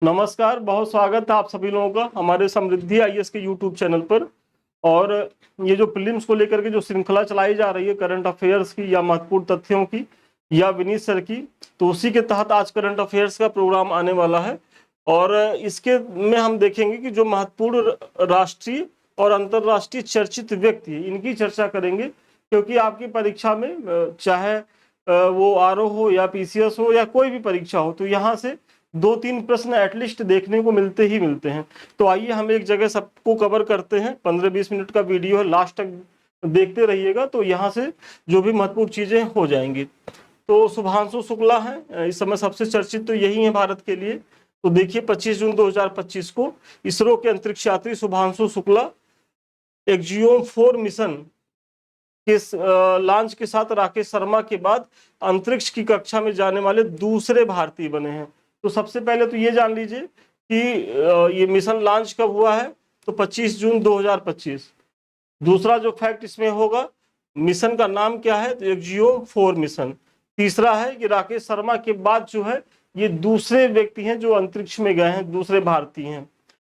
नमस्कार, बहुत स्वागत है आप सभी लोगों का हमारे समृद्धि आईएएस के यूट्यूब चैनल पर। और ये जो प्रीलिम्स को लेकर के जो श्रृंखला चलाई जा रही है करंट अफेयर्स की या महत्वपूर्ण तथ्यों की या विनीत सर की, तो उसी के तहत आज करंट अफेयर्स का प्रोग्राम आने वाला है। और इसके में हम देखेंगे कि जो महत्वपूर्ण राष्ट्रीय और अंतर्राष्ट्रीय चर्चित व्यक्ति है इनकी चर्चा करेंगे, क्योंकि आपकी परीक्षा में चाहे वो आरओ हो या पीसीएस हो या कोई भी परीक्षा हो, तो यहाँ से 2-3 प्रश्न एटलीस्ट देखने को मिलते ही मिलते हैं। तो आइए हम एक जगह सबको कवर करते हैं। 15-20 मिनट का वीडियो है, लास्ट तक देखते रहिएगा, तो यहाँ से जो भी महत्वपूर्ण चीजें हो जाएंगी। तो शुभांशु शुक्ला है इस समय सबसे चर्चित, तो यही है भारत के लिए। तो देखिए 25 जून 2025 को इसरो के अंतरिक्ष यात्री शुभांशु शुक्ला एक्जियोम 4 मिशन के लॉन्च के साथ राकेश शर्मा के बाद अंतरिक्ष की कक्षा में जाने वाले दूसरे भारतीय बने हैं। तो सबसे पहले तो ये जान लीजिए कि ये मिशन लॉन्च कब हुआ है, तो 25 जून 2025। दूसरा जो फैक्ट इसमें होगा, मिशन का नाम क्या है, तो एक्जियोम 4 मिशन। तीसरा है कि राकेश शर्मा के बाद जो है ये दूसरे व्यक्ति हैं जो अंतरिक्ष में गए हैं, दूसरे भारतीय हैं।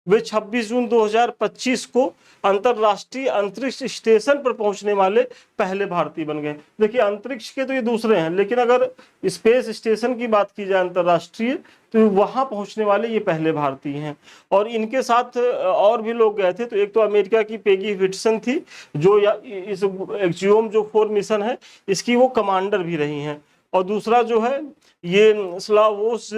वे 26 जून 2025 को अंतरराष्ट्रीय अंतरिक्ष स्टेशन पर पहुंचने वाले पहले भारतीय बन गए। देखिए अंतरिक्ष के तो ये दूसरे हैं, लेकिन अगर स्पेस स्टेशन की बात की जाए अंतरराष्ट्रीय, तो वहां पहुंचने वाले ये पहले भारतीय हैं। और इनके साथ और भी लोग गए थे। तो एक तो अमेरिका की पेगी विटसन थी, जो इस एक्जियोम जो 4 मिशन है इसकी वो कमांडर भी रही हैं। और दूसरा जो है ये स्लावोस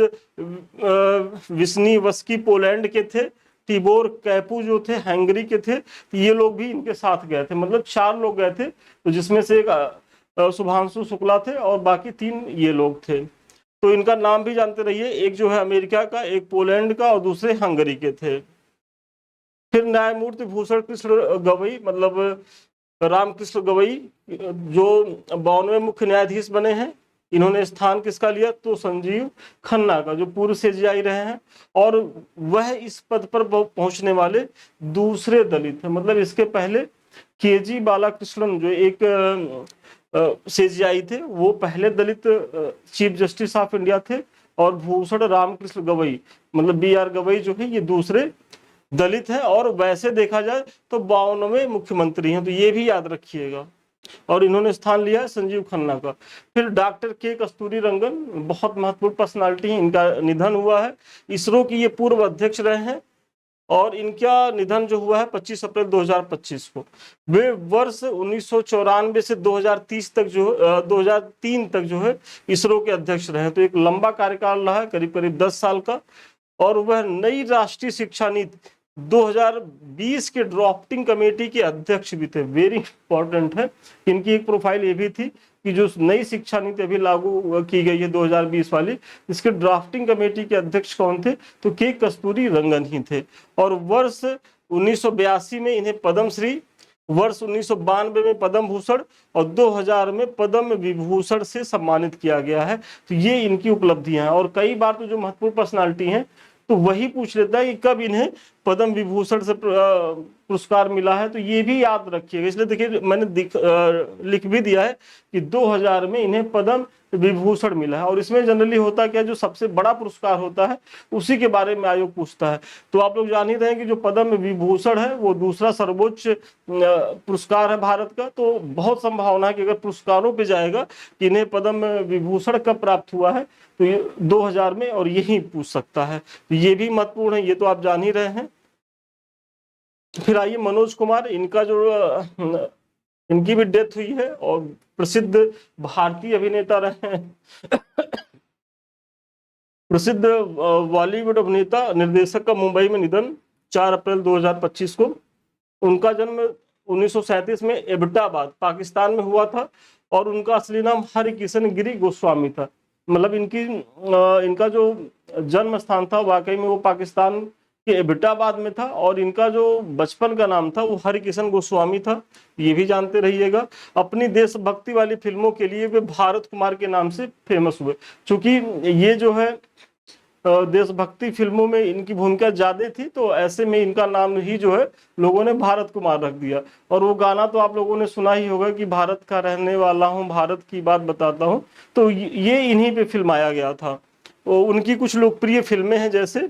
विस्निवस्की पोलैंड के थे, टिबोर कैपू जो थे हंगरी के थे, तो ये लोग भी इनके साथ गए थे। मतलब 4 लोग गए थे, तो जिसमें से एक शुभांशु शुक्ला थे और बाकी 3 ये लोग थे। तो इनका नाम भी जानते रहिए, एक जो है अमेरिका का, एक पोलैंड का और दूसरे हंगरी के थे। फिर न्यायमूर्ति भूषण कृष्ण गवई, मतलब रामकृष्ण गवई, जो 92वें मुख्य न्यायाधीश बने हैं। इन्होंने स्थान किसका लिया, तो संजीव खन्ना का, जो पूर्व सीजेआई रहे हैं। और वह इस पद पर पहुंचने वाले दूसरे दलित हैं। मतलब इसके पहले केजी बालाकृष्णन जो एक सीजेआई थे, वो पहले दलित चीफ जस्टिस ऑफ इंडिया थे। और भूषण रामकृष्ण गवई, मतलब BR गवई जो है, ये दूसरे दलित हैं। और वैसे देखा जाए तो 52वें मुख्यमंत्री हैं, तो ये भी याद रखिएगा। और इन्होंने स्थान लिया है संजीव खन्ना का। फिर डॉक्टर के कस्तूरी रंगन, बहुत महत्वपूर्ण पर्सनालिटी है, इनका निधन हुआ है। इसरो की ये पूर्व अध्यक्ष रहे हैं और इनका निधन जो हुआ है 25 अप्रैल 2025 को। वे वर्ष 1994 से 2030 तक जो 2003 तक जो है इसरो के अध्यक्ष रहे। तो एक लंबा कार्यकाल रहा है, करीब करीब 10 साल का। और वह नई राष्ट्रीय शिक्षा नीति 2020 के ड्राफ्टिंग कमेटी के अध्यक्ष भी थे। वेरी इंपॉर्टेंट है, इनकी एक प्रोफाइल ये भी थी कि जो नई शिक्षा नीति अभी लागू की गई है 2020 वाली, इसके ड्राफ्टिंग कमेटी के अध्यक्ष कौन थे, तो के कस्तूरी रंगन ही थे। और वर्ष 1982 में इन्हें पद्मश्री, वर्ष 1992 में पद्म भूषण और 2000 में पद्म विभूषण से सम्मानित किया गया है। तो ये इनकी उपलब्धियां हैं। और कई बार तो जो महत्वपूर्ण पर्सनालिटी हैं तो वही पूछ लेता है कि कब इन्हें पद्म विभूषण से पुरस्कार मिला है, तो ये भी याद रखिएगा। इसलिए देखिए मैंने लिख भी दिया है कि 2000 में इन्हें पद्म विभूषण मिला है। और इसमें जनरली होता क्या है, जो सबसे बड़ा पुरस्कार होता है उसी के बारे में आयोग पूछता है। तो आप लोग जान ही रहे हैं कि जो पद्म विभूषण है वो दूसरा सर्वोच्च पुरस्कार है भारत का। तो बहुत संभावना है कि अगर पुरस्कारों पे जाएगा कि इन्हें पद्म विभूषण कब प्राप्त हुआ है, तो ये 2000 में, और यही पूछ सकता है। तो ये भी महत्वपूर्ण है, ये तो आप जान ही रहे हैं। फिर आइए मनोज कुमार, इनका जो इनकी भी डेथ हुई है और प्रसिद्ध भारतीय अभिनेता रहे हैं। प्रसिद्ध बॉलीवुड अभिनेता निर्देशक का मुंबई में निधन 4 अप्रैल 2025 को। उनका जन्म 1937 में एबटाबाद पाकिस्तान में हुआ था और उनका असली नाम हरिकिशन गिरी गोस्वामी था। मतलब इनका जो जन्म स्थान था वाकई में वो पाकिस्तान के एबटाबाद में था। और इनका जो बचपन का नाम था वो हरिकिशन गोस्वामी था, ये भी जानते रहिएगा। अपनी देशभक्ति वाली फिल्मों के लिए वे भारत कुमार के नाम से फेमस हुए, क्योंकि ये जो है देशभक्ति फिल्मों में इनकी भूमिका ज्यादा थी। तो ऐसे में इनका नाम ही जो है लोगों ने भारत कुमार रख दिया। और वो गाना तो आप लोगों ने सुना ही होगा कि भारत का रहने वाला हूँ, भारत की बात बताता हूँ। तो ये इन्हीं पे फिल्माया गया था। तो उनकी कुछ लोकप्रिय फिल्में हैं, जैसे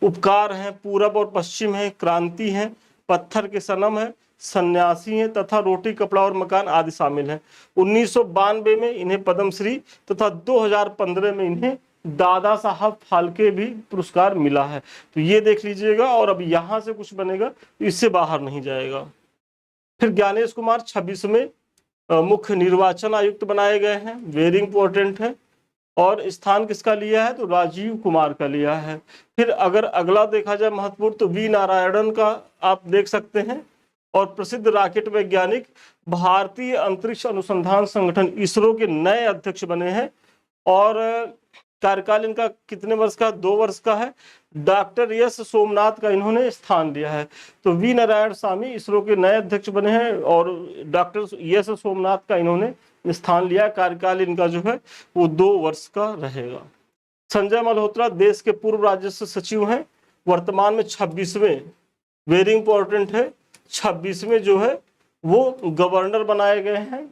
उपकार हैं, पूरब और पश्चिम है, क्रांति है, पत्थर के सनम है, सन्यासी हैं तथा रोटी कपड़ा और मकान आदि शामिल हैं। 1992 में इन्हें पद्मश्री तथा 2015 में इन्हें दादा साहब फाल्के भी पुरस्कार मिला है। तो ये देख लीजिएगा, और अब यहां से कुछ बनेगा तो इससे बाहर नहीं जाएगा। फिर ज्ञानेश कुमार 26वें मुख्य निर्वाचन आयुक्त बनाए गए हैं, वेरी इंपॉर्टेंट है। और स्थान किसका लिया है, तो राजीव कुमार का लिया है। फिर अगर अगला देखा जाए महत्वपूर्ण, तो वी नारायणन का आप देख सकते हैं, और प्रसिद्ध रॉकेट वैज्ञानिक भारतीय अंतरिक्ष अनुसंधान संगठन इसरो के नए अध्यक्ष बने हैं। और कार्यकाल इनका कितने वर्ष का, 2 वर्ष का है। डॉक्टर एस सोमनाथ का इन्होंने स्थान लिया है। तो वी नारायण स्वामी इसरो के नए अध्यक्ष बने हैं, और डॉक्टर एस सोमनाथ का इन्होंने स्थान लिया। कार्यकाल इनका जो है वो 2 वर्ष का रहेगा। संजय मल्होत्रा देश के पूर्व राजस्व सचिव हैं, वर्तमान में 26वें, वेरी इंपॉर्टेंट है, 26वें जो है वो गवर्नर बनाए गए हैं।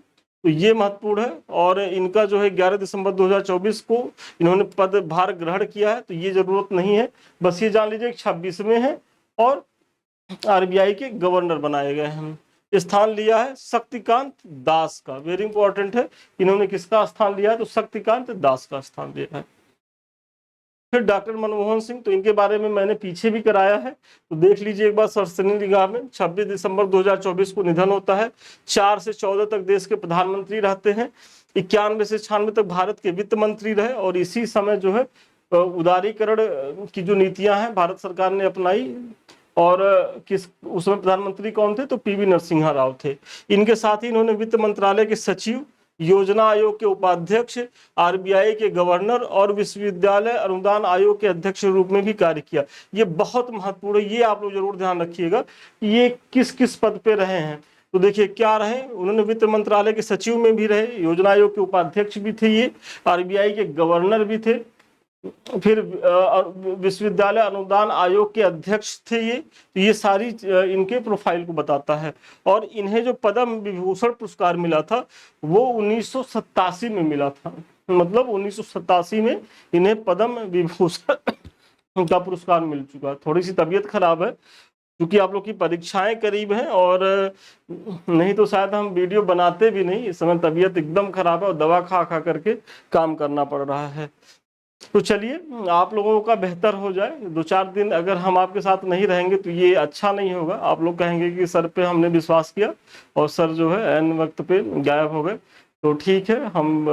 तो ये महत्वपूर्ण है। और इनका जो है 11 दिसंबर 2024 को इन्होंने पदभार ग्रहण किया है। तो ये जरूरत नहीं है, बस ये जान लीजिए 26वें हैं और आरबीआई के गवर्नर बनाए गए हैं। स्थान लिया है शक्तिकांत दास का, वेरी इंपॉर्टेंट है। इन्होंने किसका स्थान लिया है, तो शक्तिकांत दास का स्थान लिया है। फिर डॉक्टर मनमोहन सिंह, तो इनके बारे में मैंने पीछे भी कराया है, तो देख लीजिए एक बार सरसनी निगाह में। 26 दिसंबर 2024 को निधन होता है। 4 से 14 तक देश के प्रधानमंत्री रहते हैं। 91 से 96 तक भारत के वित्त मंत्री रहे, और इसी समय जो है उदारीकरण की जो नीतियां हैं भारत सरकार ने अपनाई। और किस उसमें प्रधानमंत्री कौन थे, तो पीवी नरसिम्हा राव थे। इनके साथ ही इन्होंने वित्त मंत्रालय के सचिव, योजना आयोग के उपाध्यक्ष, आरबीआई के गवर्नर और विश्वविद्यालय अनुदान आयोग के अध्यक्ष के रूप में भी कार्य किया। ये बहुत महत्वपूर्ण है, ये आप लोग जरूर ध्यान रखिएगा ये किस किस पद पे रहे हैं। तो देखिए क्या रहे, उन्होंने वित्त मंत्रालय के सचिव में भी रहे, योजना आयोग के उपाध्यक्ष भी थे, ये आरबीआई के गवर्नर भी थे, फिर विश्वविद्यालय अनुदान आयोग के अध्यक्ष थे ये। तो ये सारी इनके प्रोफाइल को बताता है। और इन्हें जो पद्म विभूषण पुरस्कार मिला था वो 1987 में मिला था, मतलब 1987 में इन्हें पद्म विभूषण का पुरस्कार मिल चुका। थोड़ी सी तबीयत खराब है क्योंकि आप लोग की परीक्षाएं करीब हैं, और नहीं तो शायद हम वीडियो बनाते भी नहीं। इस समय तबीयत एकदम खराब है और दवा खा खा करके काम करना पड़ रहा है। तो चलिए आप लोगों का बेहतर हो जाए। 2-4 दिन अगर हम आपके साथ नहीं रहेंगे तो ये अच्छा नहीं होगा। आप लोग कहेंगे कि सर पे हमने विश्वास किया और सर जो है ऐन वक्त पे गायब हो गए। तो ठीक है, हम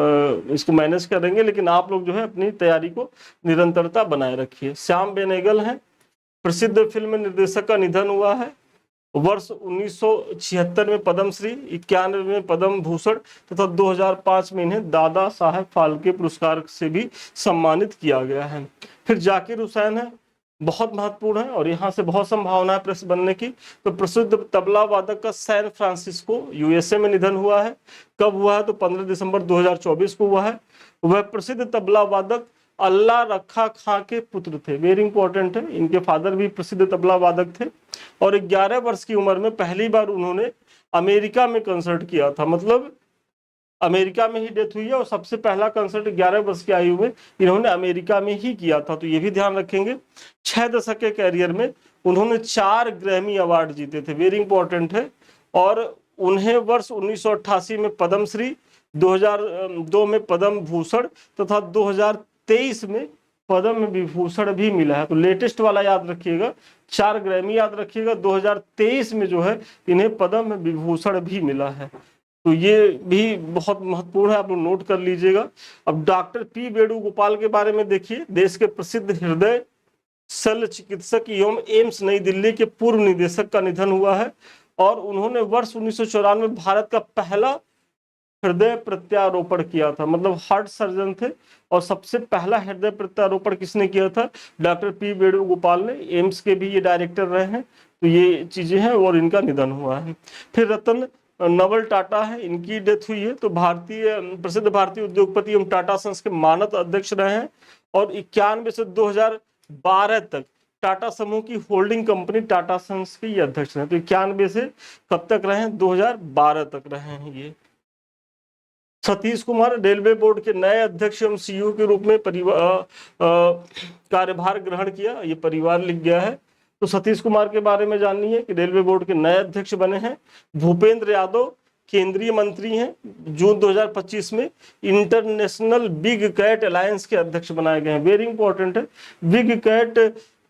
इसको मैनेज करेंगे, लेकिन आप लोग जो है अपनी तैयारी को निरंतरता बनाए रखिए। श्याम बेनेगल हैं, प्रसिद्ध फिल्म निर्देशक का निधन हुआ है। वर्ष 1976 में पद्मश्री, 91 में पद्म भूषण तथा 2005 में इन्हें दादा साहब फाल्के पुरस्कार से भी सम्मानित किया गया है। फिर जाकिर हुसैन है, बहुत महत्वपूर्ण है और यहाँ से बहुत संभावना है प्रेस बनने की। तो प्रसिद्ध तबला वादक का सैन फ्रांसिस्को यूएसए में निधन हुआ है। कब हुआ है, तो 15 दिसंबर 2024 को हुआ है। वह प्रसिद्ध तबला वादक अल्लाह रखा खां के पुत्र थे, वेरी इंपॉर्टेंट है। इनके फादर भी प्रसिद्ध तबला वादक थे, और 11 वर्ष की उम्र में पहली बार उन्होंने अमेरिका में कंसर्ट किया था, मतलब अमेरिका में ही डेथ हुई है, और सबसे पहला कंसर्ट 11 वर्ष की आयु में इन्होंने अमेरिका में ही किया था। तो ये भी ध्यान रखेंगे। 6 दशक के कैरियर में उन्होंने 4 ग्रैमी अवार्ड जीते थे, वेरी इंपॉर्टेंट है। और उन्हें वर्ष 1988 में पद्मश्री, 2002 में पद्म भूषण तथा 2023 में पद्म विभूषण भी मिला है। तो लेटेस्ट वाला याद रखिएगा, 4 ग्रैमी याद रखिएगा। 2023 में जो है इन्हें पद्म विभूषण भी मिला है। तो ये भी बहुत महत्वपूर्ण है, आप लोग नोट कर लीजिएगा। अब डॉक्टर पी वेणुगोपाल के बारे में देखिए, देश के प्रसिद्ध हृदय शल्य चिकित्सक एवं एम्स नई दिल्ली के पूर्व निदेशक का निधन हुआ है। और उन्होंने वर्ष 1994 में भारत का पहला हृदय प्रत्यारोपण किया था, मतलब हार्ट सर्जन थे। और सबसे पहला हृदय प्रत्यारोपण किसने किया था, डॉक्टर पी वेणुगोपाल ने। एम्स के भी ये डायरेक्टर रहे हैं। तो ये चीजें हैं, और इनका निधन हुआ है। फिर रतन नवल टाटा है, इनकी डेथ हुई है। तो प्रसिद्ध भारतीय उद्योगपति एवं टाटा सन्स के मानद अध्यक्ष रहे हैं। और 91 से 2012 तक टाटा समूह की होल्डिंग कंपनी टाटा सन्स के ये अध्यक्ष हैं। तो 91 से कब तक रहे हैं, 2012 तक रहे हैं ये। सतीश कुमार रेलवे बोर्ड के नए अध्यक्ष एवं सीईओ के रूप में कार्यभार ग्रहण किया। ये परिवार लिख गया है। तो सतीश कुमार के बारे में जानिए कि रेलवे बोर्ड के नए अध्यक्ष बने हैं। भूपेंद्र यादव केंद्रीय मंत्री हैं, जून 2025 में इंटरनेशनल बिग कैट अलायंस के अध्यक्ष बनाए गए हैं। वेरी इंपॉर्टेंट है। बिग कैट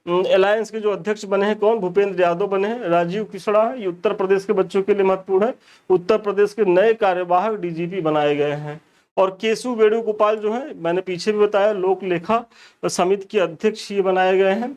अलायंस के जो अध्यक्ष बने हैं कौन? भूपेंद्र यादव बने हैं। राजीव किसड़ा है, ये उत्तर प्रदेश के बच्चों के लिए महत्वपूर्ण है। उत्तर प्रदेश के नए कार्यवाहक डीजीपी बनाए गए हैं। और केशु वेणुगोपाल जो है, मैंने पीछे भी बताया, लोक लेखा समिति के अध्यक्ष ये बनाए गए हैं।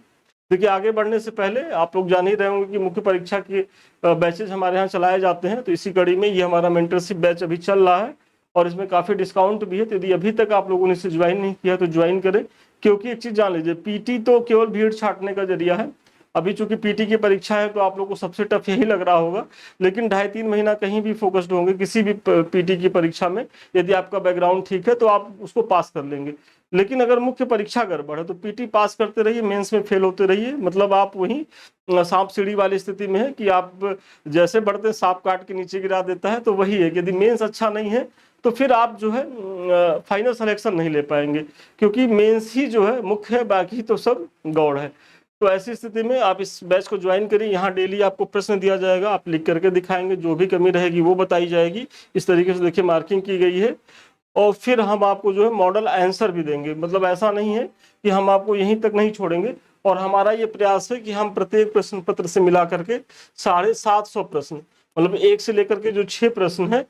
देखिए, आगे बढ़ने से पहले आप लोग जान ही रहे होंगे कि मुख्य परीक्षा के बैचेज हमारे यहाँ चलाए जाते हैं। तो इसी कड़ी में ये हमारा मेंटरशिप बैच अभी चल रहा है और इसमें काफ़ी डिस्काउंट भी है। तो यदि अभी तक आप लोगों ने इसे ज्वाइन नहीं किया तो ज्वाइन करें, क्योंकि एक चीज़ जान लीजिए, पीटी तो केवल भीड़ छाटने का जरिया है। अभी चूंकि पीटी की परीक्षा है तो आप लोगों को सबसे टफ यही लग रहा होगा, लेकिन 2.5-3 महीना कहीं भी फोकस्ड होंगे किसी भी पीटी की परीक्षा में, यदि आपका बैकग्राउंड ठीक है तो आप उसको पास कर लेंगे। लेकिन अगर मुख्य परीक्षा गड़बड़ है तो पीटी पास करते रहिए, मेंस में फेल होते रहिए। मतलब आप वही सांप सीढ़ी वाली स्थिति में है कि आप जैसे बढ़ते सांप काट के नीचे गिरा देता है, तो वही है कि यदि मेंस अच्छा नहीं है तो फिर आप जो है फाइनल सिलेक्शन नहीं ले पाएंगे, क्योंकि मेंस ही जो है मुख्य है, बाकी तो सब गौड़ है। तो ऐसी स्थिति में आप इस बैच को ज्वाइन करिए। यहाँ डेली आपको प्रश्न दिया जाएगा, आप लिख करके दिखाएंगे, जो भी कमी रहेगी वो बताई जाएगी। इस तरीके से देखिए मार्किंग की गई है। और फिर हम आपको जो है मॉडल आंसर भी देंगे। मतलब ऐसा नहीं है कि हम आपको यहीं तक नहीं छोड़ेंगे, और हमारा ये प्रयास है कि हम प्रत्येक प्रश्न पत्र से मिला करके 750 प्रश्न, मतलब 1 से लेकर के जो 6 प्रश्न है,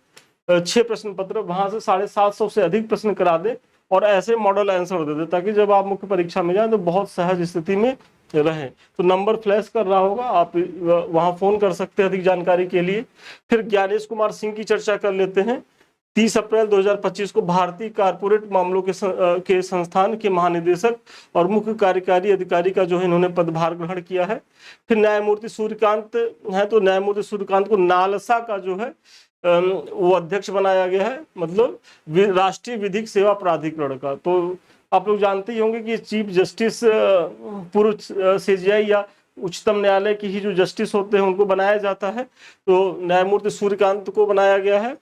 6 प्रश्न पत्र, वहां से 750 से अधिक प्रश्न करा दे और ऐसे मॉडल आंसर दे दे, ताकि जब आप मुख्य परीक्षा में जाएं तो बहुत सहज स्थिति में रहे। तो नंबर फ्लैश कर रहा होगा, आप वहां फोन कर सकते हैं अधिक जानकारी के लिए। फिर ज्ञानेश कुमार सिंह की चर्चा कर लेते हैं। 30 अप्रैल 2025 को भारतीय कारपोरेट मामलों के संस्थान के महानिदेशक और मुख्य कार्यकारी अधिकारी का जो है इन्होंने पदभार ग्रहण किया है। फिर न्यायमूर्ति सूर्यकांत है, तो न्यायमूर्ति सूर्यकांत को नालसा का जो है वो अध्यक्ष बनाया गया है, मतलब राष्ट्रीय विधिक सेवा प्राधिकरण का। तो आप लोग जानते ही होंगे कि चीफ जस्टिस पूर्व सीजीआई या उच्चतम न्यायालय की ही जो जस्टिस होते हैं उनको बनाया जाता है। तो न्यायमूर्ति सूर्यकांत को बनाया गया है।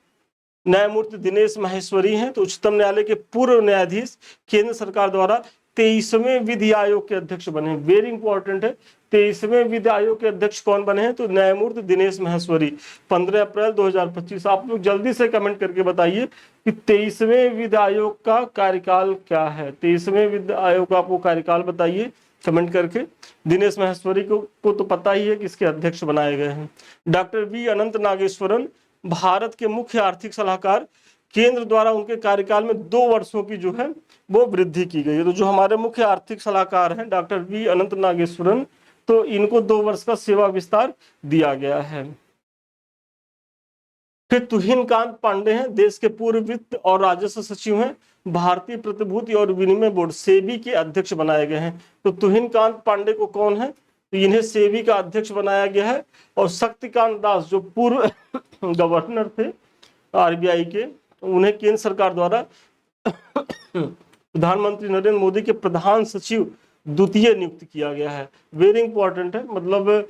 न्यायमूर्ति दिनेश माहेश्वरी हैं, तो उच्चतम न्यायालय के पूर्व न्यायाधीश, केंद्र सरकार द्वारा 23वें विधि आयोग के अध्यक्ष बने हैं। वेरी इंपॉर्टेंट है, 23वें विधि आयोग के अध्यक्ष कौन बने हैं? तो न्यायमूर्ति दिनेश माहेश्वरी, 15 अप्रैल 2025। आप लोग जल्दी से कमेंट करके बताइए कि 23वें विधि आयोग का कार्यकाल क्या है। 23वें विधि आयोग का आपको कार्यकाल बताइए कमेंट करके। दिनेश माहेश्वरी को तो पता ही है कि इसके अध्यक्ष बनाए गए हैं। डॉक्टर वी अनंत नागेश्वरन, भारत के मुख्य आर्थिक सलाहकार, केंद्र द्वारा उनके कार्यकाल में 2 वर्षों की जो है वो वृद्धि की गई है। तो जो हमारे मुख्य आर्थिक सलाहकार हैं डॉक्टर वी अनंत नागेश्वरन, तो इनको 2 वर्ष का सेवा विस्तार दिया गया है। फिर तुहिनकांत पांडे हैं, देश के पूर्व वित्त और राजस्व सचिव हैं, भारतीय प्रतिभूति और विनिमय बोर्ड सेबी के अध्यक्ष बनाए गए हैं। तो तुहिनकांत पांडे को कौन है? तो इन्हें सेबी का अध्यक्ष बनाया गया है। और शक्तिकांत दास जो पूर्व गवर्नर थे आरबीआई के, उन्हें केंद्र सरकार द्वारा प्रधानमंत्री नरेंद्र मोदी के प्रधान सचिव द्वितीय नियुक्त किया गया है। वेरी इंपॉर्टेंट है, मतलब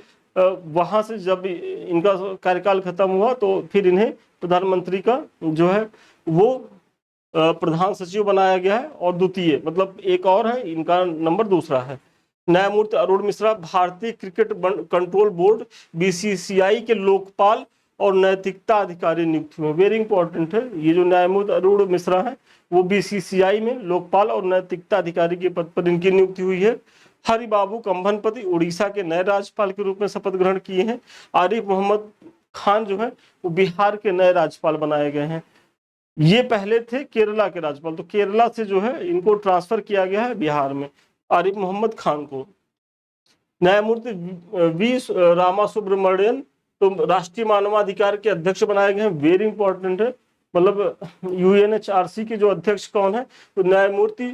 वहां से जब इनका कार्यकाल खत्म हुआ तो फिर इन्हें प्रधानमंत्री का जो है वो प्रधान सचिव बनाया गया है, और द्वितीय मतलब एक और है, इनका नंबर दूसरा है। न्यायमूर्ति अरुण मिश्रा, भारतीय क्रिकेट कंट्रोल बोर्ड बीसीसीआई के लोकपाल और नैतिकता अधिकारी नियुक्त हुए। वेरी इंपॉर्टेंट है, ये जो न्यायमूर्ति अरुण मिश्रा है वो बीसीसीआई में लोकपाल और नैतिकता अधिकारी के पद पर इनकी नियुक्ति हुई है। हरिबाबू कंभनपति उड़ीसा के नए राज्यपाल के रूप में शपथ ग्रहण किए हैं। आरिफ मोहम्मद खान जो है वो बिहार के नए राज्यपाल बनाए गए हैं। ये पहले थे केरला के राज्यपाल, तो केरला से जो है इनको ट्रांसफर किया गया है बिहार में, आरिफ मोहम्मद खान को। न्यायमूर्ति वी रामा सुब्रमण्यन तो राष्ट्रीय मानवाधिकार के अध्यक्ष बनाए गए हैं। वेरी इंपॉर्टेंट है, मतलब यूएनएचआरसी के जो अध्यक्ष कौन है? तो न्यायमूर्ति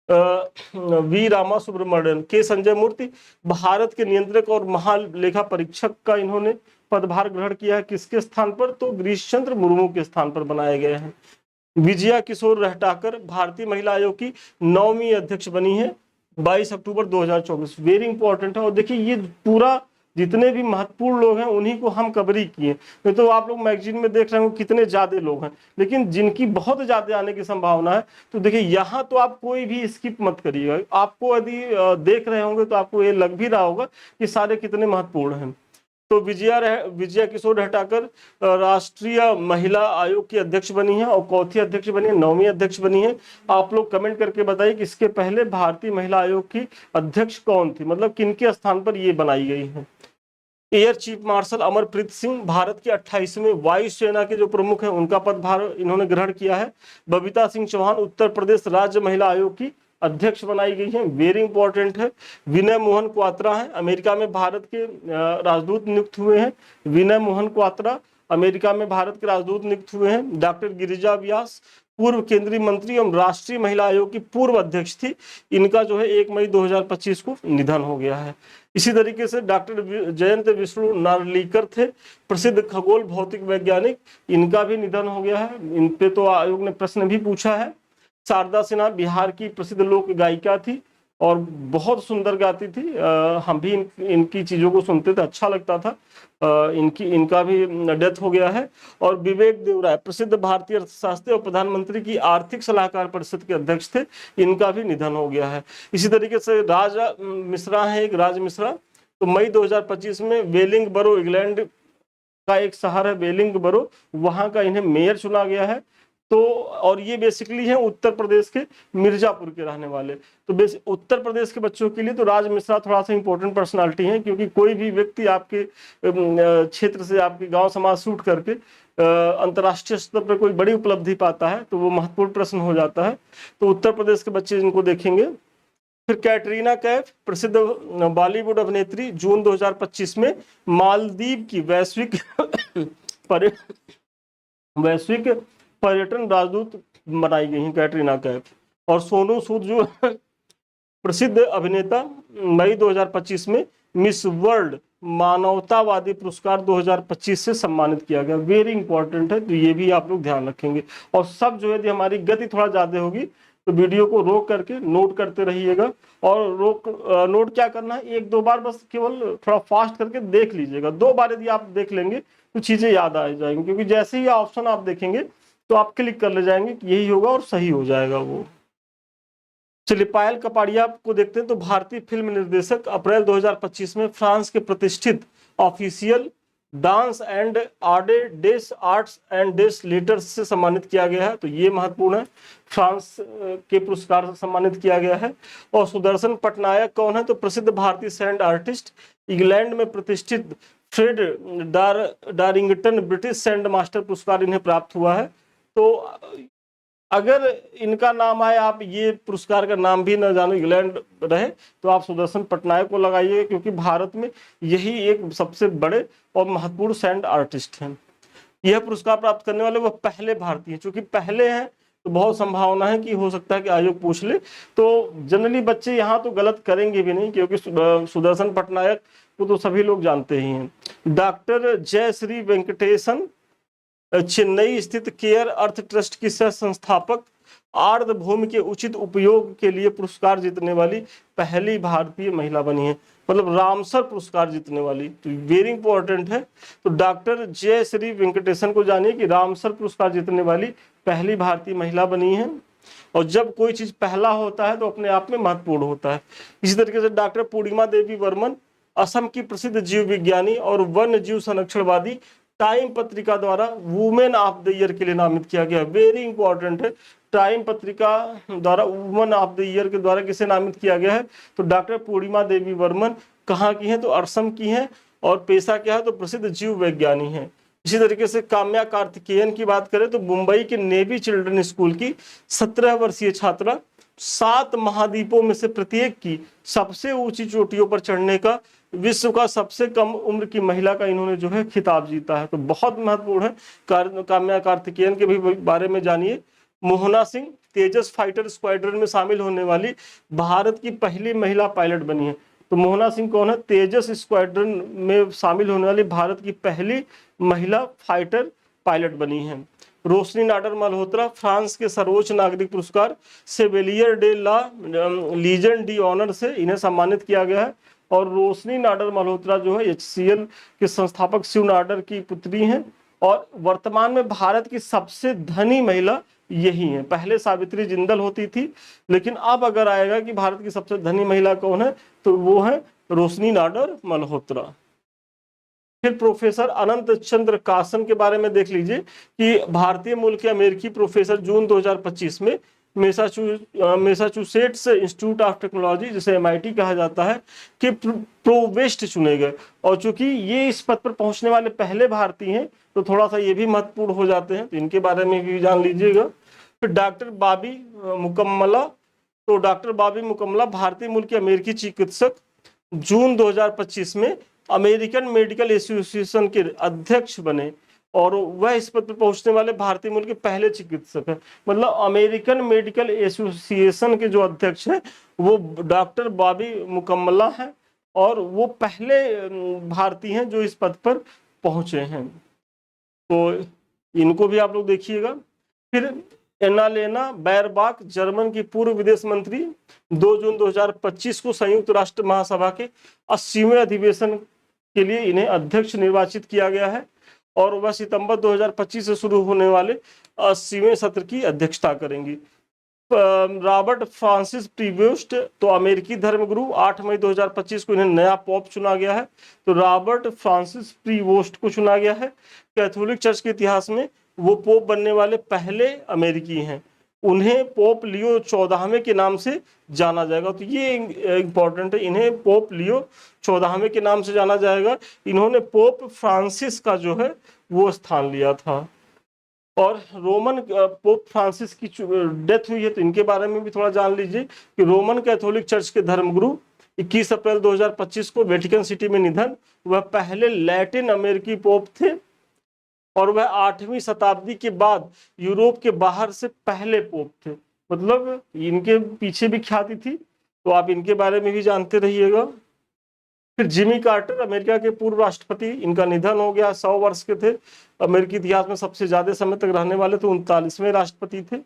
वी रामा सुब्रमण्यन। के संजय मूर्ति, भारत के नियंत्रक और महालेखा परीक्षक का इन्होंने पदभार ग्रहण किया है। किसके स्थान पर? तो गिरीश चंद्र मुर्मू के स्थान पर बनाए गए हैं। विजया किशोर रहटाकर, भारतीय महिला आयोग की 9वीं अध्यक्ष बनी है, 22 अक्टूबर 2024। वेरी इंपॉर्टेंट है। और देखिए ये पूरा जितने भी महत्वपूर्ण लोग हैं उन्हीं को हम कवर ही किए। नहीं तो आप लोग मैगजीन में देख रहे हो कितने ज्यादा लोग हैं, लेकिन जिनकी बहुत ज्यादा आने की संभावना है। तो देखिए यहाँ तो आप कोई भी स्किप मत करिएगा। आपको यदि देख रहे होंगे तो आपको ये लग भी रहा होगा कि सारे कितने महत्वपूर्ण हैं। तो विजया किशोर हटाकर राष्ट्रीय महिला आयोग की अध्यक्ष बनी है, और चौथी अध्यक्ष बनी है, 9वीं अध्यक्ष बनी है। आप लोग कमेंट करके बताइए कि इसके पहले भारतीय महिला आयोग की अध्यक्ष कौन थी, मतलब किनके स्थान पर ये बनाई गई है। Air chief marshal Amarpreet Singh Bharat के 28वें वायुसेना के जो प्रमुख हैं उनका पदभार इन्होंने ग्रहण किया है। बबीता सिंह चौहान उत्तर प्रदेश राज्य महिला आयोग की अध्यक्ष बनाई गई है, वेरी इंपॉर्टेंट है। विनय मोहन क्वात्रा है, अमेरिका में भारत के राजदूत नियुक्त हुए हैं। विनय मोहन क्वात्रा अमेरिका में भारत के राजदूत नियुक्त हुए हैं। डॉक्टर गिरिजा व्यास पूर्व केंद्रीय मंत्री एवं राष्ट्रीय महिला आयोग की पूर्व अध्यक्ष थी। इनका जो है 1 मई 2025 को निधन हो गया है। इसी तरीके से डॉक्टर जयंत विष्णु नार्लिकर थे, प्रसिद्ध खगोल भौतिक वैज्ञानिक, इनका भी निधन हो गया है। इन पे तो आयोग ने प्रश्न भी पूछा है। शारदा सिन्हा बिहार की प्रसिद्ध लोक गायिका थी और बहुत सुंदर गाती थी। हम भी इनकी चीजों को सुनते थे, अच्छा लगता था। इनका भी डेथ हो गया है। और विवेक देवराय प्रसिद्ध भारतीय अर्थशास्त्री और प्रधानमंत्री की आर्थिक सलाहकार परिषद के अध्यक्ष थे, इनका भी निधन हो गया है। इसी तरीके से राजा मिश्रा है, एक राज मिश्रा, तो मई 2025 में वेलिंगबरो इंग्लैंड का एक शहर है वेलिंगबरो, वहां का इन्हें मेयर चुना गया है। तो और ये बेसिकली हैं उत्तर प्रदेश के मिर्जापुर के रहने वाले। तो उत्तर प्रदेश के बच्चों के लिए तो राज मिश्रा थोड़ा सा इंपॉर्टेंट पर्सनालिटी है, क्योंकि कोई भी व्यक्ति आपके क्षेत्र से, आपके गांव समाज से उठ करके अंतर्राष्ट्रीय स्तर पर कोई बड़ी उपलब्धि पाता है तो वो महत्वपूर्ण प्रश्न हो जाता है। तो उत्तर प्रदेश के बच्चे इनको देखेंगे। फिर कैटरीना कैफ प्रसिद्ध बॉलीवुड अभिनेत्री, जून 2025 में मालदीव की वैश्विक पर्यटन राजदूत बनाई गई हैं कैटरीना कैफ। और सोनू सूद जो प्रसिद्ध अभिनेता, मई 2025 में मिस वर्ल्ड मानवतावादी पुरस्कार 2025 से सम्मानित किया गया, वेरी इंपॉर्टेंट है। तो ये भी आप लोग ध्यान रखेंगे। और सब जो यदि हमारी गति थोड़ा ज्यादा होगी तो वीडियो को रोक करके नोट करते रहिएगा। और नोट क्या करना है, 1-2 बार बस केवल थोड़ा फास्ट करके देख लीजिएगा। 2 बार यदि आप देख लेंगे तो चीजें याद आ जाएंगी, क्योंकि जैसे ही ऑप्शन आप देखेंगे तो आप क्लिक कर ले जाएंगे कि यही होगा और सही हो जाएगा वो। चलिए पायल कपाड़िया को देखते हैं। तो भारतीय फिल्म निर्देशक, अप्रैल 2025 में फ्रांस के प्रतिष्ठित officier dans and ordre des arts and des lettres से सम्मानित किया गया है। तो ये महत्वपूर्ण है, फ्रांस के पुरस्कार से सम्मानित किया गया है। और सुदर्शन पटनायक कौन है, तो प्रसिद्ध भारतीय सैंड आर्टिस्ट, इंग्लैंड में प्रतिष्ठित फ्रेड डारिंगटन ब्रिटिश सैंड मास्टर पुरस्कार इन्हें प्राप्त हुआ है। तो अगर इनका नाम आए, आप ये पुरस्कार का नाम भी न जानो, इंग्लैंड रहे, तो आप सुदर्शन पटनायक को लगाइए, क्योंकि भारत में यही एक सबसे बड़े और महत्वपूर्ण सैंड आर्टिस्ट हैं। यह पुरस्कार प्राप्त करने वाले वह पहले भारतीय हैं। चूंकि पहले हैं तो बहुत संभावना है कि हो सकता है कि आयोग पूछ ले। तो जनरली बच्चे यहाँ तो गलत करेंगे भी नहीं, क्योंकि सुदर्शन पटनायक को तो सभी लोग जानते ही हैं। डॉक्टर जयश्री वेंकटेशन चेन्नई स्थित केयर अर्थ ट्रस्ट की सह संस्थापक, आर्द्र भूमि के उचित उपयोग के लिए पुरस्कार जीतने वाली पहली भारतीय महिला बनी है, मतलब रामसर पुरस्कार जीतने वाली। तो वेरी इंपॉर्टेंट है। तो डॉक्टर जयश्री वेंकटेशन को जानिए कि रामसर पुरस्कार जीतने वाली पहली भारतीय महिला बनी है। और जब कोई चीज पहला होता है तो अपने आप में महत्वपूर्ण होता है। इसी तरीके से डॉक्टर पूर्णिमा देवी वर्मन, असम की प्रसिद्ध जीव विज्ञानी और वन्य जीव संरक्षणवादी, टाइम पत्रिका द्वारा वुमेन ऑफ द ईयर के लिए नामित किया गया, वेरी इंपॉर्टेंट है। टाइम पत्रिका द्वारा वुमेन ऑफ द ईयर के द्वारा किसे नामित किया गया है, तो डॉक्टर पूर्णिमा देवी वर्मन। कहाँ की हैं, तो असम की हैं। और पेशा क्या है, तो प्रसिद्ध जीव वैज्ञानी हैं। इसी तरीके से काम्या कार्तिकेयन की बात करें तो मुंबई के नेवी चिल्ड्रन स्कूल की 17 वर्षीय छात्रा, 7 महाद्वीपों में से प्रत्येक की सबसे ऊंची चोटियों पर चढ़ने का, विश्व का सबसे कम उम्र की महिला का इन्होंने जो है खिताब जीता है। तो बहुत महत्वपूर्ण है। काम्या कार्तिकेयन के भी बारे में जानिए। मोहना सिंह तेजस फाइटर स्क्वाड्रन में शामिल होने वाली भारत की पहली महिला पायलट बनी है। तो मोहना सिंह कौन है, तेजस स्क्वाड्रन में शामिल होने वाली भारत की पहली महिला फाइटर पायलट बनी है। रोशनी नाडर मल्होत्रा फ्रांस के सर्वोच्च नागरिक पुरस्कार chevalier de la legion de honneur से इन्हें सम्मानित किया गया है। और रोशनी नाडर मल्होत्रा जो है HCL के संस्थापक शिव नाडर की पुत्री हैं और वर्तमान में भारत की सबसे धनी महिला यही है। पहले सावित्री जिंदल होती थी, लेकिन अब अगर आएगा कि भारत की सबसे धनी महिला कौन है तो वो है रोशनी नाडर मल्होत्रा। फिर प्रोफेसर अनंत चंद्र कासन के बारे में देख लीजिए कि भारतीय मूल के अमेरिकी प्रोफेसर जून 2025 में मैसाचुसेट्स इंस्टीट्यूट ऑफ टेक्नोलॉजी, जिसे MIT कहा जाता है, कि प्रोवेस्ट चुने गए। और चूंकि ये इस पद पर पहुंचने वाले पहले भारतीय हैं तो थोड़ा सा ये भी महत्वपूर्ण हो जाते हैं, तो इनके बारे में भी जान लीजिएगा। फिर डॉक्टर बॉबी मुकम्मला, तो डॉक्टर बॉबी मुकम्मला भारतीय मूल के अमेरिकी चिकित्सक जून 2025 में अमेरिकन मेडिकल एसोसिएशन के अध्यक्ष बने और वह इस पद पर पहुंचने वाले भारतीय मूल के पहले चिकित्सक हैं। मतलब अमेरिकन मेडिकल एसोसिएशन के जो अध्यक्ष हैं वो डॉक्टर बॉबी मुकम्मला हैं और वो पहले भारतीय हैं जो इस पद पर पहुंचे हैं, तो इनको भी आप लोग देखिएगा। फिर एनालेना बैरबाक जर्मन की पूर्व विदेश मंत्री 2 जून 2025 को संयुक्त राष्ट्र महासभा के 80वें अधिवेशन के लिए इन्हें अध्यक्ष निर्वाचित किया गया है और वह सितंबर 2025 से शुरू होने वाले 80वें सत्र की अध्यक्षता करेंगी। रॉबर्ट फ्रांसिस प्रीवोस्ट, तो अमेरिकी धर्मगुरु, 8 मई 2025 को इन्हें नया पोप चुना गया है। तो रॉबर्ट फ्रांसिस प्रीवोस्ट को चुना गया है। कैथोलिक चर्च के इतिहास में वो पोप बनने वाले पहले अमेरिकी हैं। उन्हें पोप लियो 14वें के नाम से जाना जाएगा, तो ये इंपॉर्टेंट है, इन्हें पोप लियो 14वें के नाम से जाना जाएगा। इन्होंने पोप फ्रांसिस का जो है वो स्थान लिया था। और रोमन पोप फ्रांसिस की डेथ हुई है, तो इनके बारे में भी थोड़ा जान लीजिए कि रोमन कैथोलिक चर्च के धर्मगुरु 21 अप्रैल 2025 को वेटिकन सिटी में निधन। वह पहले लैटिन अमेरिकी पोप थे और वह 8वीं शताब्दी के बाद यूरोप के बाहर से पहले पोप थे। मतलब इनके पीछे भी ख्याति थी, तो आप इनके बारे में भी जानते रहिएगा। फिर जिमी कार्टर, अमेरिका के पूर्व राष्ट्रपति, इनका निधन हो गया, 100 वर्ष के थे। अमेरिकी इतिहास में सबसे ज्यादा समय तक रहने वाले तो 39वें राष्ट्रपति थे।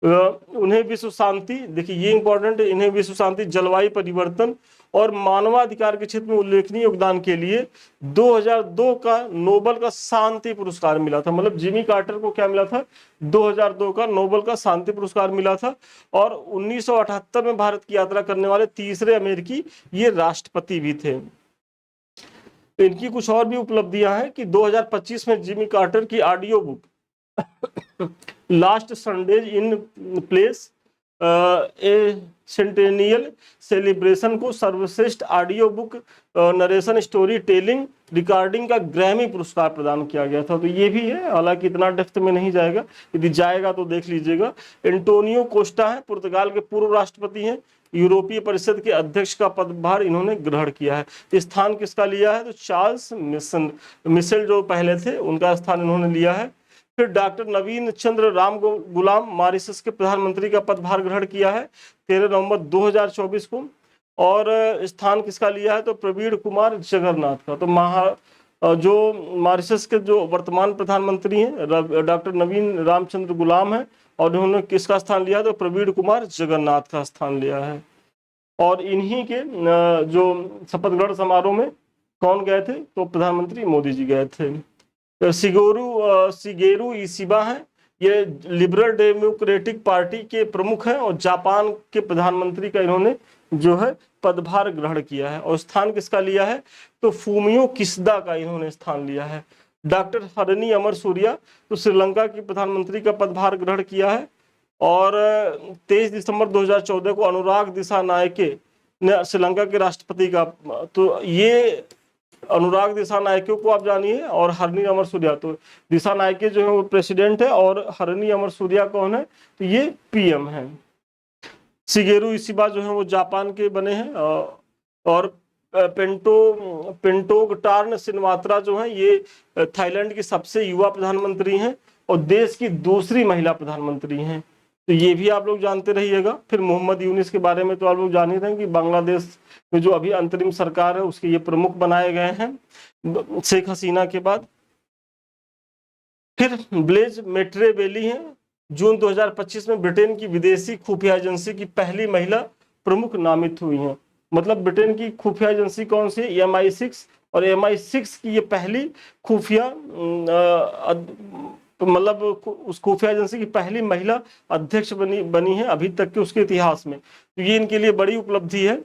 उन्हें विश्व शांति, देखिए ये इंपॉर्टेंट है, इन्हें विश्व शांति, जलवायु परिवर्तन और मानवाधिकार के क्षेत्र में उल्लेखनीय योगदान के लिए 2002 का नोबेल का शांति पुरस्कार मिला था। मतलब जिमी कार्टर को क्या मिला था? 2002 का नोबेल का शांति पुरस्कार मिला था। और 1978 में भारत की यात्रा करने वाले तीसरे अमेरिकी ये राष्ट्रपति भी थे। इनकी कुछ और भी उपलब्धियां हैं कि 2025 में जिमी कार्टर की audio book last Sundays in place a centennial celebration को सर्वश्रेष्ठ audio book narration story telling recording का ग्रैमी पुरस्कार प्रदान किया गया था। तो ये भी है, हालांकि इतना डेप्थ में नहीं जाएगा, यदि जाएगा तो देख लीजिएगा। एंटोनियो कोस्टा है, पुर्तगाल के पूर्व राष्ट्रपति हैं, यूरोपीय परिषद के अध्यक्ष का पदभार इन्होंने ग्रहण किया है। स्थान किसका लिया है? तो चार्ल्स मिशेल जो पहले थे उनका स्थान इन्होंने लिया है। फिर डॉक्टर नवीन चंद्र राम गुलाम मॉरिशस के प्रधानमंत्री का पदभार ग्रहण किया है 13 नवंबर 2024 को। और स्थान किसका लिया है? तो प्रवीण कुमार जगन्नाथ का। तो जो मॉरिशस के जो वर्तमान प्रधानमंत्री हैं डॉक्टर नवीन रामचंद्र गुलाम है और उन्होंने किसका स्थान लिया? तो प्रवीण कुमार जगन्नाथ का स्थान लिया है। और इन्हीं के जो शपथ ग्रहण समारोह में कौन गए थे? तो प्रधानमंत्री मोदी जी गए थे। शिगेरू इशिबा हैं, ये लिबरल डेमोक्रेटिक पार्टी के प्रमुख हैं और जापान के प्रधानमंत्री का इन्होंने जो है पदभार ग्रहण किया है। और स्थान किसका लिया है? तो फूमियो किस्दा का इन्होंने स्थान लिया है। डॉक्टर हरनी अमर सूर्या, तो श्रीलंका के प्रधानमंत्री का पदभार ग्रहण किया है। और 23 दिसंबर 2014 को अनुराग दिसानायके ने श्रीलंका के राष्ट्रपति का, तो ये अनुराग दिसानायके को आप जानिए और हरनी अमर सूर्या, तो दिसानायके जो है वो प्रेसिडेंट है और हरनी अमर सूर्या कौन है? तो ये पीएम है। शिगेरू इशिबा जो है वो जापान के बने हैं। और पेंटोगटार्न सिनवात्रा जो है ये थाईलैंड की सबसे युवा प्रधानमंत्री हैं और देश की दूसरी महिला प्रधानमंत्री हैं। तो ये भी आप लोग जानते रहिएगा। फिर मोहम्मद यूनिस के बारे में तो आप लोग जान ही रहे हैं कि बांग्लादेश में जो अभी अंतरिम सरकार है उसके ये प्रमुख बनाए गए हैं शेख हसीना के बाद। फिर ब्लेज मेट्रेबेली हैं, जून 2025 में ब्रिटेन की विदेशी खुफिया एजेंसी की पहली महिला प्रमुख नामित हुई हैं। मतलब ब्रिटेन की खुफिया एजेंसी कौन सी है? MI6, और MI6 की ये पहली खुफिया मतलब उस खुफिया एजेंसी की पहली महिला अध्यक्ष बनी है अभी तक के उसके इतिहास में, तो ये इनके लिए बड़ी उपलब्धि है।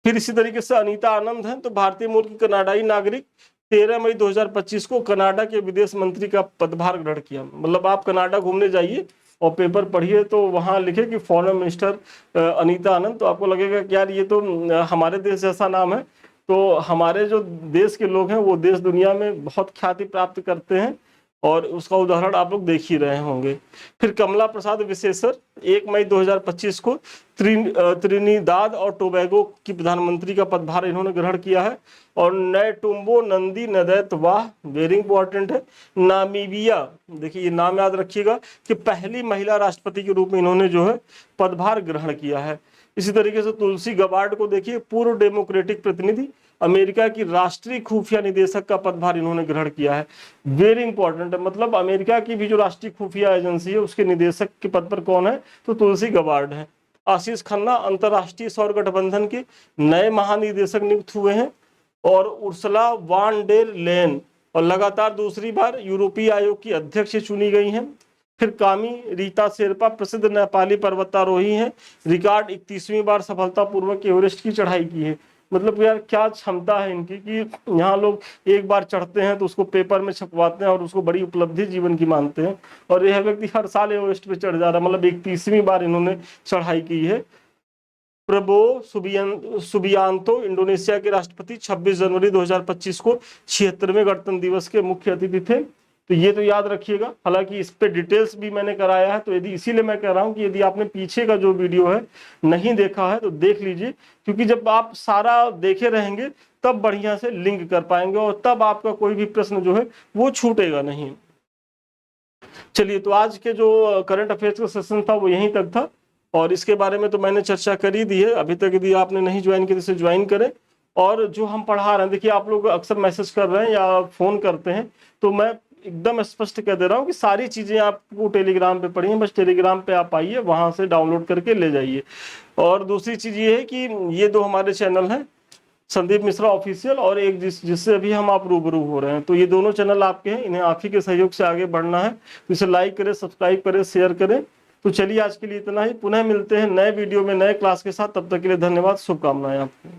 फिर इसी तरीके से अनीता आनंद हैं, तो भारतीय मूल की कनाडाई नागरिक, 13 मई 2025 को कनाडा के विदेश मंत्री का पदभार ग्रहण किया। मतलब आप कनाडा घूमने जाइए और पेपर पढ़िए तो वहां लिखे कि फॉरेन मिनिस्टर अनीता आनंद, तो आपको लगेगा कि यार ये तो हमारे देश जैसा नाम है। तो हमारे जो देश के लोग हैं वो देश दुनिया में बहुत ख्याति प्राप्त करते हैं, और उसका उदाहरण आप लोग देख ही रहे होंगे। फिर कमला प्रसाद विशेषर, 1 मई 2025 को त्रिनिदाद और टोबैगो की प्रधानमंत्री का पदभार इन्होंने ग्रहण किया है। और नेटुम्बो नंदी नदैत वाह, वेरी इंपॉर्टेंट है, नामीबिया, देखिए ये नाम याद रखिएगा कि पहली महिला राष्ट्रपति के रूप में इन्होंने जो है पदभार ग्रहण किया है। इसी तरीके से तुलसी गबार्ड को देखिए, पूर्व डेमोक्रेटिक प्रतिनिधि, अमेरिका की राष्ट्रीय खुफिया निदेशक का पदभार इन्होंने ग्रहण किया है। वेरी इंपॉर्टेंट है, मतलब अमेरिका की भी जो राष्ट्रीय खुफिया एजेंसी है उसके निदेशक के पद पर कौन है? तो तुलसी गबार्ड है। आशीष खन्ना अंतरराष्ट्रीय सौर गठबंधन के नए महानिदेशक नियुक्त हुए हैं। और उर्सुला वान डेर लेन और लगातार दूसरी बार यूरोपीय आयोग की अध्यक्ष चुनी गई हैं। फिर कामी रीता शेरपा प्रसिद्ध नेपाली पर्वतारोही हैं, रिकॉर्ड 31वीं बार सफलतापूर्वक एवरेस्ट की चढ़ाई की है। मतलब यार क्या क्षमता है इनकी कि यहाँ लोग एक बार चढ़ते हैं तो उसको पेपर में छपवाते हैं और उसको बड़ी उपलब्धि जीवन की मानते हैं, और यह व्यक्ति हर साल एवरेस्ट पे चढ़ जा रहा है। मतलब 31वीं बार इन्होंने चढ़ाई की है। प्रबो सुबियांतो इंडोनेशिया के राष्ट्रपति, 26 जनवरी 2025 को 76वें गणतंत्र दिवस के मुख्य अतिथि थे। तो ये तो याद रखिएगा, हालांकि इस पे डिटेल्स भी मैंने कराया है, तो यदि इसीलिए मैं कह रहा हूँ कि यदि आपने पीछे का जो वीडियो है नहीं देखा है तो देख लीजिए, क्योंकि जब आप सारा देखे रहेंगे तब बढ़िया से लिंक कर पाएंगे और तब आपका कोई भी प्रश्न जो है वो छूटेगा नहीं। चलिए, तो आज के जो करंट अफेयर्स का सेशन था वो यहीं तक था, और इसके बारे में तो मैंने चर्चा कर ही दी है। अभी तक यदि आपने नहीं ज्वाइन किया तो ज्वाइन करें। और जो हम पढ़ा रहे हैं, देखिए आप लोग अक्सर मैसेज कर रहे हैं या फोन करते हैं, तो मैं एकदम स्पष्ट कह दे रहा हूँ कि सारी चीजें आपको टेलीग्राम पे पढ़ी हैं, बस टेलीग्राम पे आप आइए, वहां से डाउनलोड करके ले जाइए। और दूसरी चीज ये है कि ये दो हमारे चैनल हैं, संदीप मिश्रा ऑफिशियल और एक जिससे अभी हम आप रूबरू हो रहे हैं, तो ये दोनों चैनल आपके हैं, इन्हें आप ही के सहयोग से आगे बढ़ना है। तो इसे लाइक करें, सब्सक्राइब करें, शेयर करें। तो चलिए आज के लिए इतना ही, पुनः मिलते हैं नए वीडियो में नए क्लास के साथ, तब तक के लिए धन्यवाद, शुभकामनाएं आपको।